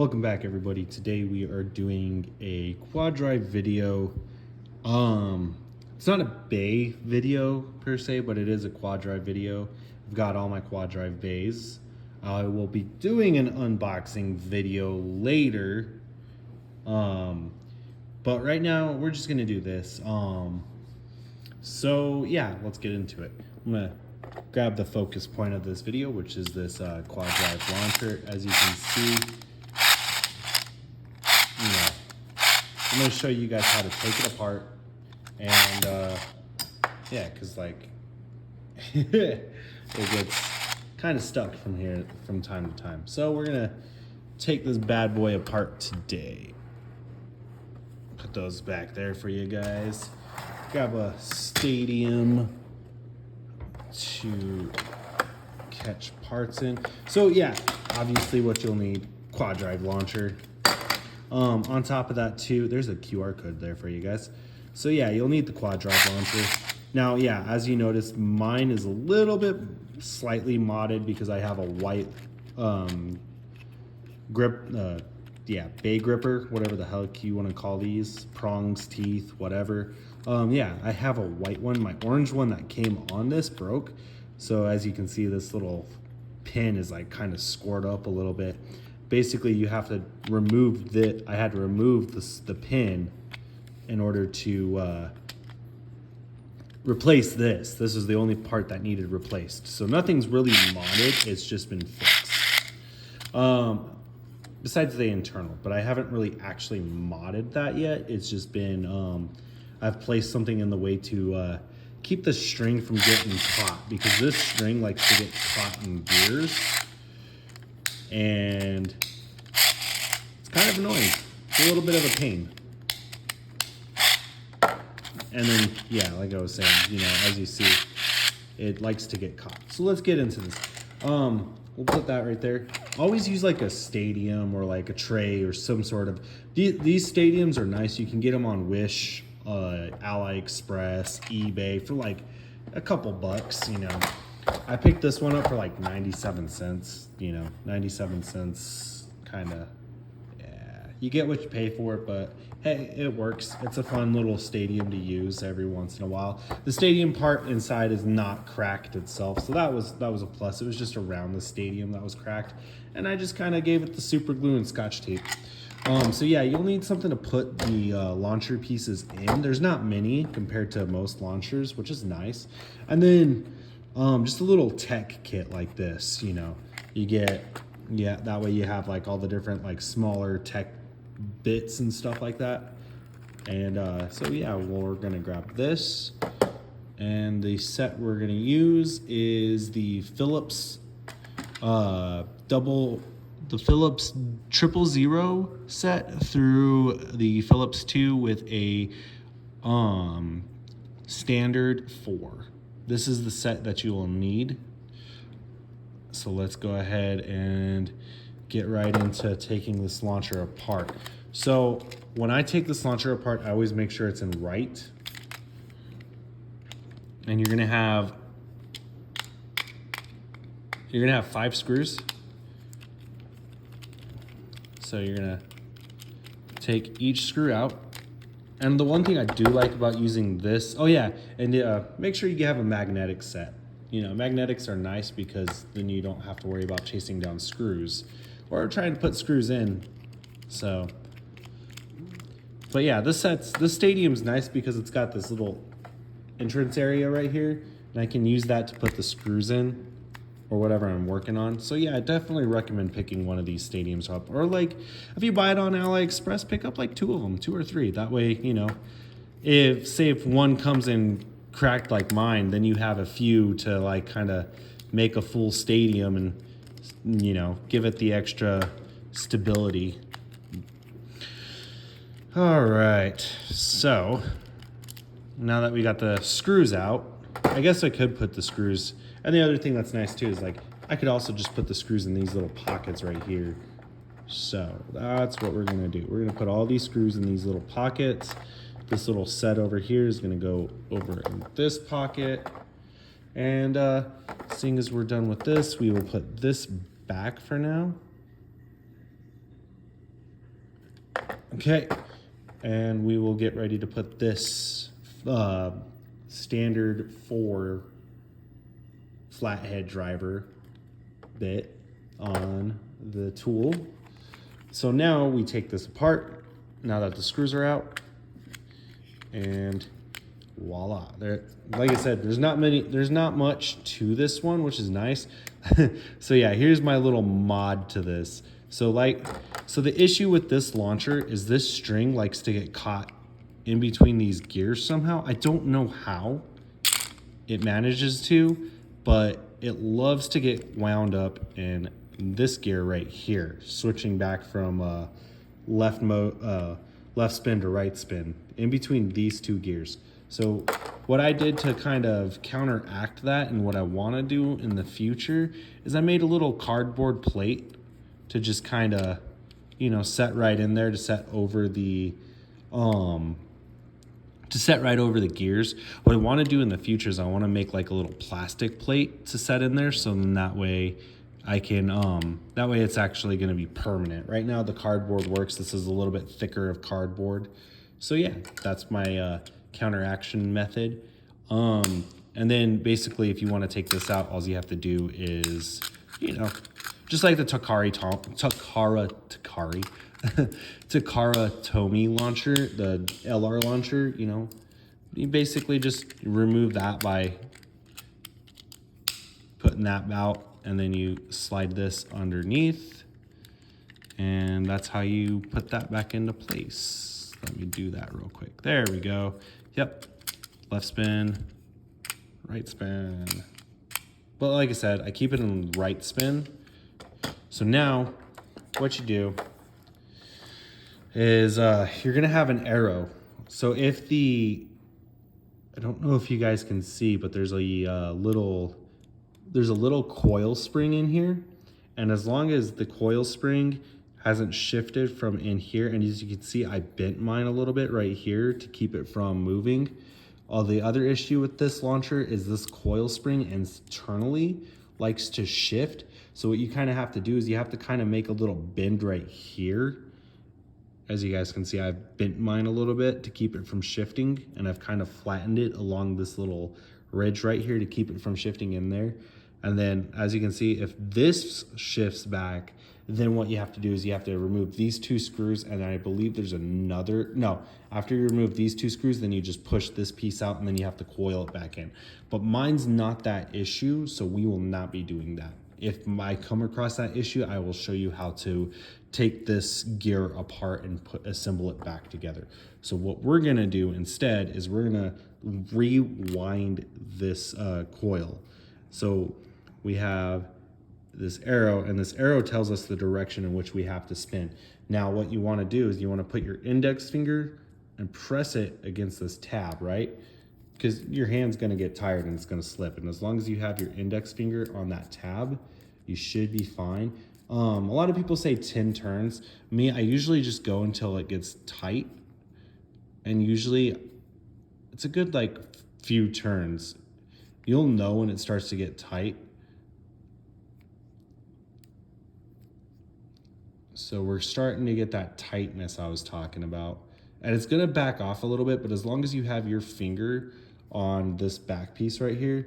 Welcome back, everybody. Today we are doing a quad drive video. It's not a bay video per se, but it is a quad drive video. I've got all my quad drive bays. I will be doing an unboxing video later. But right now we're just gonna do this. So yeah, let's get into it. I'm gonna grab the focus point of this video, which is this quad drive launcher. As you can see, I'm going to show you guys how to take it apart, and yeah, because like it gets kind of stuck from time to time. So we're going to take this bad boy apart today. Put those back there for you guys. Grab a stadium to catch parts in. So yeah, obviously what you'll need, quad drive launcher. On top of that too, there's a QR code there for you guys. So yeah, you'll need the quad drive launcher. Now, yeah, as you notice, mine is a little bit slightly modded because I have a white bay gripper, whatever the heck you want to call these, prongs, teeth, whatever. Yeah, I have a white one. My orange one that came on this broke. So as you can see, this little pin is like kind of scored up a little bit. Basically, you have to remove I had to remove the pin in order to replace this. This is the only part that needed replaced. So nothing's really modded, it's just been fixed. Besides the internal, but I haven't really actually modded that yet. It's just been, I've placed something in the way to keep the string from getting caught, because this string likes to get caught in gears. And it's kind of annoying. It's a little bit of a pain. And then, yeah, like I was saying, as you see, it likes to get caught. So let's get into this. We'll put that right there. Always use like a stadium or like a tray or some sort of, these stadiums are nice. You can get them on Wish, AliExpress, eBay for like a couple bucks, I picked this one up for like 97 cents, 97 cents, kind of, yeah. You get what you pay for it, but hey, it works. It's a fun little stadium to use every once in a while. The stadium part inside is not cracked itself, so that was a plus. It was just around the stadium that was cracked, and I just kind of gave it the super glue and Scotch tape. So yeah, you'll need something to put the launcher pieces in. There's not many compared to most launchers, which is nice. And then just a little tech kit like this, you get, yeah, that way you have like all the different like smaller tech bits and stuff like that. And so yeah, we're gonna grab this, and the set we're gonna use is the Phillips Phillips 000 set through the Phillips 2 with a standard 4. This is the set that you will need. So let's go ahead and get right into taking this launcher apart. So when I take this launcher apart, I always make sure it's in right. And you're gonna have 5 screws. So you're gonna take each screw out. And the one thing I do like about using this, oh yeah, and make sure you have a magnetic set. Magnetics are nice because then you don't have to worry about chasing down screws or trying to put screws in. So, but yeah, this stadium's nice because it's got this little entrance area right here, and I can use that to put the screws in or whatever I'm working on. So yeah, I definitely recommend picking one of these stadiums up. Or like, if you buy it on AliExpress, pick up like 2 of them, 2 or 3. That way, if one comes in cracked like mine, then you have a few to like kind of make a full stadium and, give it the extra stability. All right, so now that we got the screws out, I guess I could put the screws. And the other thing that's nice too is like, I could also just put the screws in these little pockets right here. So that's what we're gonna do. We're gonna put all these screws in these little pockets. This little set over here is gonna go over in this pocket. And seeing as we're done with this, we will put this back for now. Okay, and we will get ready to put this standard 4 flathead driver bit on the tool. So now we take this apart, now that the screws are out, and voila. There, like I said, there's not much to this one, which is nice. So yeah, here's my little mod to this. So the issue with this launcher is this string likes to get caught in between these gears somehow. I don't know how it manages to, but it loves to get wound up in this gear right here, switching back from left spin to right spin in between these two gears. So what I did to kind of counteract that, and what I want to do in the future, is I made a little cardboard plate to just kind of, you know, set right in there to set over the gears. What I want to do in the future is I want to make like a little plastic plate to set in there, so then that way I can that way it's actually going to be permanent. Right now the cardboard works. This is a little bit thicker of cardboard. So yeah, that's my counteraction method. And then basically if you want to take this out, all you have to do is, you know, just like the Takara Tomy launcher, the LR launcher, you know, you basically just remove that by putting that out, and then you slide this underneath, and that's how you put that back into place. Let me do that real quick. There we go. Yep. Left spin, right spin. But like I said, I keep it in right spin. So now what you do is you're gonna have an arrow. So if I don't know if you guys can see, but there's a little coil spring in here, and as long as the coil spring hasn't shifted from in here, and as you can see, I bent mine a little bit right here to keep it from moving. The other issue with this launcher is this coil spring internally likes to shift. So what you kind of have to do is you have to kind of make a little bend right here. As you guys can see, I've bent mine a little bit to keep it from shifting, and I've kind of flattened it along this little ridge right here to keep it from shifting in there. And then as you can see, if this shifts back, then what you have to do is you have to remove these 2 screws, and I believe there's another, no, after you remove these 2 screws, then you just push this piece out, and then you have to coil it back in. But mine's not that issue, so we will not be doing that. If I come across that issue, I will show you how to take this gear apart and assemble it back together. So what we're gonna do instead is we're gonna rewind this coil. So we have this arrow, and this arrow tells us the direction in which we have to spin. Now what you wanna do is you wanna put your index finger and press it against this tab, right? Because your hand's gonna get tired and it's gonna slip. And as long as you have your index finger on that tab, you should be fine. A lot of people say 10 turns. Me, I usually just go until it gets tight. And usually it's a good like few turns. You'll know when it starts to get tight. So we're starting to get that tightness I was talking about. And it's gonna back off a little bit, but as long as you have your finger on this back piece right here,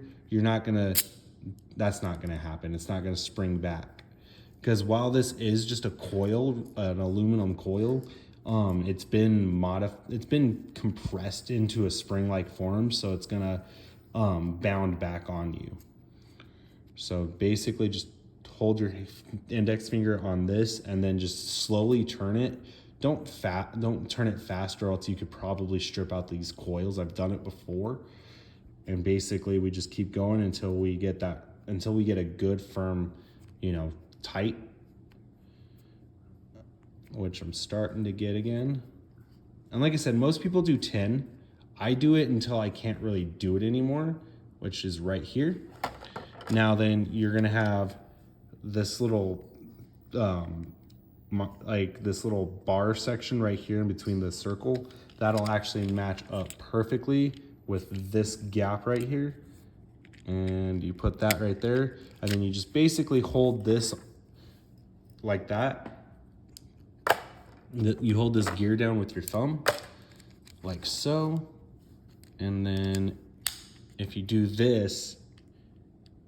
that's not gonna happen. It's not gonna spring back. Because while this is just a coil, an aluminum coil, it's been compressed into a spring-like form, so it's gonna bound back on you. So basically just hold your index finger on this and then just slowly turn it. Don't turn it fast, or else you could probably strip out these coils. I've done it before. And basically we just keep going until we get a good firm, you know, tight, which I'm starting to get again. And like I said, most people do 10. I do it until I can't really do it anymore, which is right here. Now then you're gonna have this little like this little bar section right here in between the circle. That'll actually match up perfectly with this gap right here. And you put that right there, and then you just basically hold this like that, you hold this gear down with your thumb, like so. And then if you do this,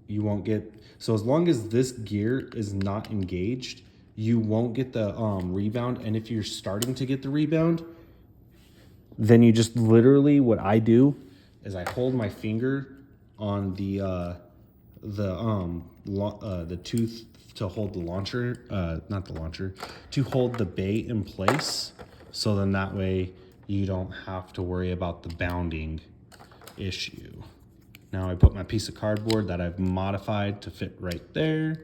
you won't get, so as long as this gear is not engaged, you won't get the rebound. And if you're starting to get the rebound, then you just literally, what I do is I hold my finger on the tooth to hold the launcher, not the launcher, to hold the bay in place. So then that way you don't have to worry about the bounding issue. Now I put my piece of cardboard that I've modified to fit right there.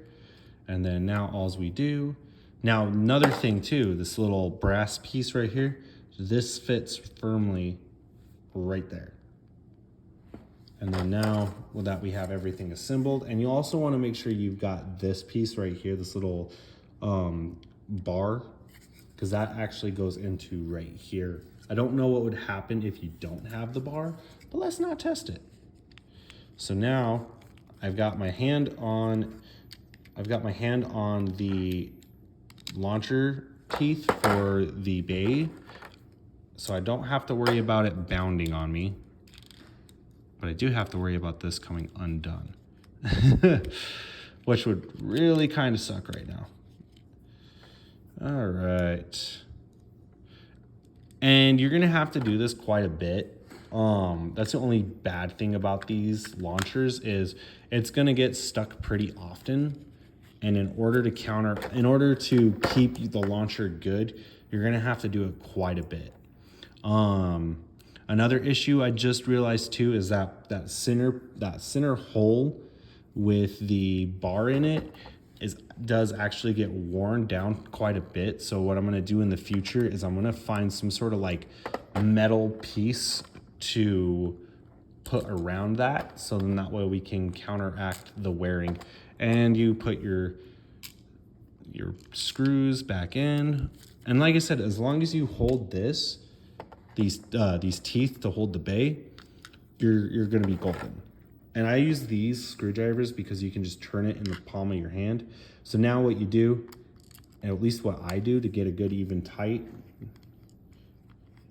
And then now alls we do. Now another thing too, this little brass piece right here, this fits firmly right there. And then now with that, we have everything assembled. And you also want to make sure you've got this piece right here, this little bar, because that actually goes into right here. I don't know what would happen if you don't have the bar, but let's not test it. So now I've got my hand on the launcher teeth for the bay, so I don't have to worry about it bounding on me. But I do have to worry about this coming undone, which would really kind of suck right now. All right. And you're gonna have to do this quite a bit. That's the only bad thing about these launchers is it's gonna get stuck pretty often. And in order to keep the launcher good, you're gonna have to do it quite a bit. Another issue I just realized too is that center hole with the bar in it does actually get worn down quite a bit. So what I'm gonna do in the future is I'm gonna find some sort of like metal piece to put around that, so then that way we can counteract the wearing. And you put your screws back in. And like I said, as long as you hold these teeth to hold the bay, you're gonna be golden. And I use these screwdrivers because you can just turn it in the palm of your hand. So now what you do, and at least what I do to get a good even tight,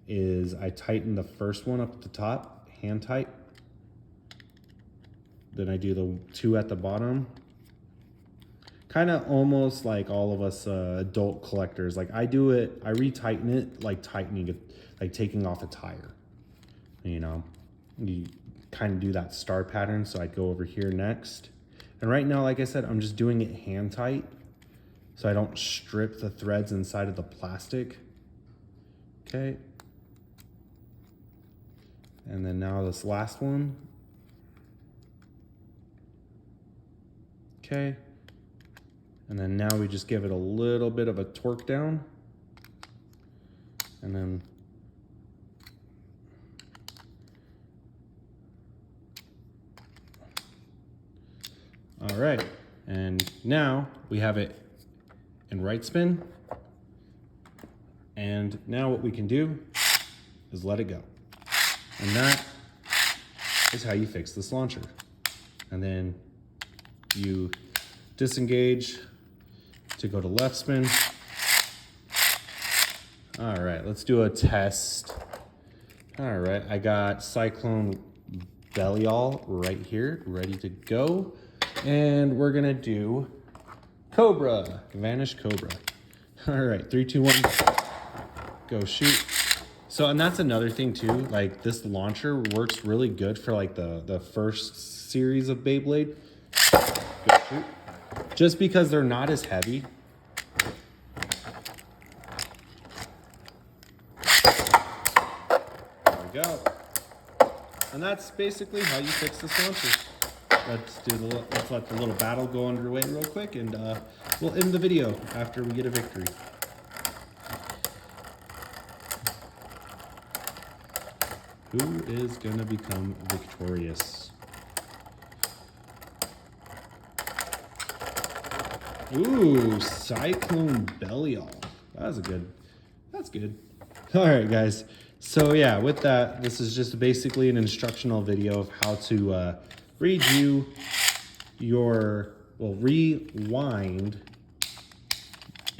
is I tighten the first one up at the top, hand tight. Then I do the two at the bottom. Kind of almost like all of us adult collectors. Like I do it, I retighten it like tightening it, like taking off a tire. You know, you kind of do that star pattern. So I'd go over here next. And right now, like I said, I'm just doing it hand tight so I don't strip the threads inside of the plastic. Okay. And then now this last one. Okay. And then now we just give it a little bit of a torque down. And then all right, and now we have it in right spin. And now what we can do is let it go. And that is how you fix this launcher. And then you disengage to go to left spin. All right, let's do a test. All right, I got Cyclone Belial right here, ready to go. And we're gonna do Cobra, Vanish Cobra. All right, 3, 2, 1, go shoot. So, and that's another thing too, like this launcher works really good for like the first series of Beyblade. Go shoot. Just because they're not as heavy. There we go. And that's basically how you fix this launcher. Let's let the little battle go underway real quick, and we'll end the video after we get a victory. Who is gonna become victorious? Ooh, Cyclone Belial. That's good. All right, guys. So yeah, with that, this is just basically an instructional video of how to rewind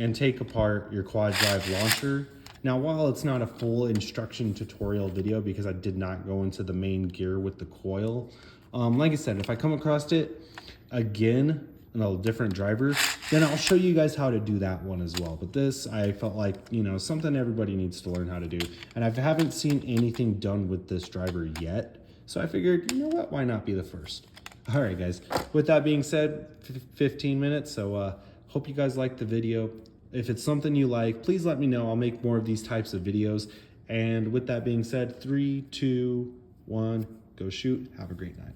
and take apart your quad drive launcher. Now, while it's not a full instruction tutorial video because I did not go into the main gear with the coil, like I said, if I come across it again in a different driver, then I'll show you guys how to do that one as well. But this, I felt like, you know, something everybody needs to learn how to do. And I haven't seen anything done with this driver yet. So I figured, you know what, why not be the first? All right, guys. With that being said, 15 minutes. So hope you guys liked the video. If it's something you like, please let me know. I'll make more of these types of videos. And with that being said, 3, 2, 1, go shoot. Have a great night.